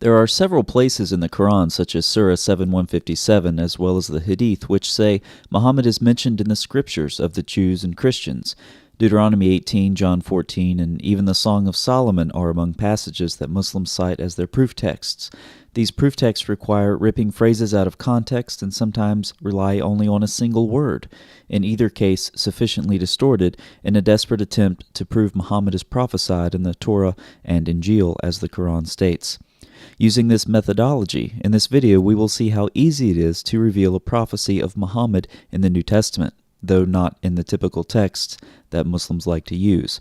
There are several places in the Quran, such as Surah 7:157, as well as the Hadith, which say Muhammad is mentioned in the scriptures of the Jews and Christians. Deuteronomy 18, John 14, and even the Song of Solomon are among passages that Muslims cite as their proof texts. These proof texts require ripping phrases out of context and sometimes rely only on a single word, in either case sufficiently distorted, in a desperate attempt to prove Muhammad is prophesied in the Torah and Injil, as the Quran states. Using this methodology, in this video we will see how easy it is to reveal a prophecy of Muhammad in the New Testament, though not in the typical texts that Muslims like to use.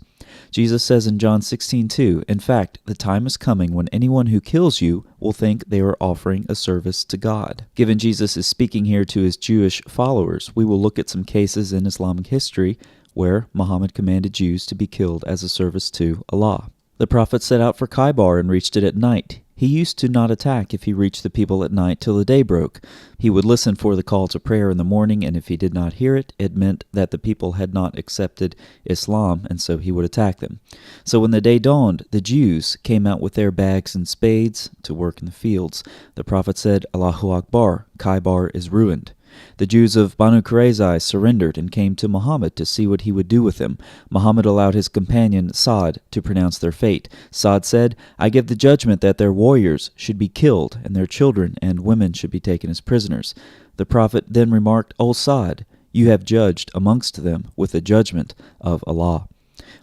Jesus says in John 16:2, "In fact, the time is coming when anyone who kills you will think they are offering a service to God." Given Jesus is speaking here to his Jewish followers, we will look at some cases in Islamic history where Muhammad commanded Jews to be killed as a service to Allah. The prophet set out for Khaybar and reached it at night. He used to not attack if he reached the people at night till the day broke. He would listen for the call to prayer in the morning, and if he did not hear it, it meant that the people had not accepted Islam, and so he would attack them. So when the day dawned, the Jews came out with their bags and spades to work in the fields. The prophet said, "Allahu Akbar, Khaybar is ruined." The Jews of Banu Qurayza surrendered and came to Muhammad to see what he would do with them. Muhammad allowed his companion Sa'd to pronounce their fate. Sa'd said, "I give the judgment that their warriors should be killed and their children and women should be taken as prisoners." The prophet then remarked, "O Sa'd, you have judged amongst them with the judgment of Allah."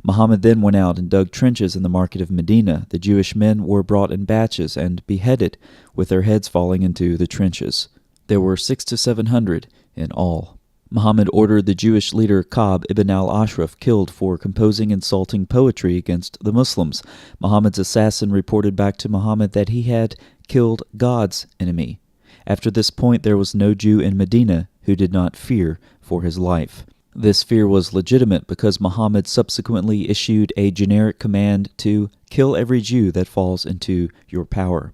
Muhammad then went out and dug trenches in the market of Medina. The Jewish men were brought in batches and beheaded, with their heads falling into the trenches. There were 600 to 700 in all. Muhammad ordered the Jewish leader Ka'b ibn al-Ashraf killed for composing insulting poetry against the Muslims. Muhammad's assassin reported back to Muhammad that he had killed God's enemy. After this point, there was no Jew in Medina who did not fear for his life. This fear was legitimate because Muhammad subsequently issued a generic command to kill every Jew that falls into your power.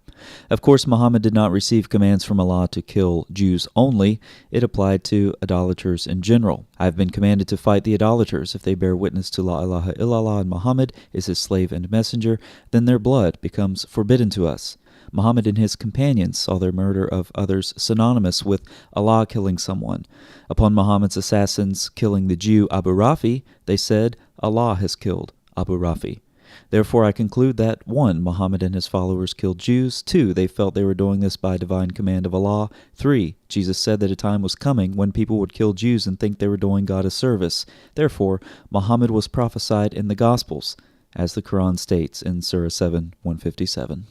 Of course, Muhammad did not receive commands from Allah to kill Jews only. It applied to idolaters in general. "I have been commanded to fight the idolaters. If they bear witness to La ilaha illallah and Muhammad is his slave and messenger, then their blood becomes forbidden to us." Muhammad and his companions saw their murder of others synonymous with Allah killing someone. Upon Muhammad's assassins killing the Jew Abu Rafi, they said, "Allah has killed Abu Rafi." Therefore, I conclude that 1. Muhammad and his followers killed Jews. 2. They felt they were doing this by divine command of Allah. 3. Jesus said that a time was coming when people would kill Jews and think they were doing God a service. Therefore, Muhammad was prophesied in the Gospels, as the Quran states in Surah 7:157.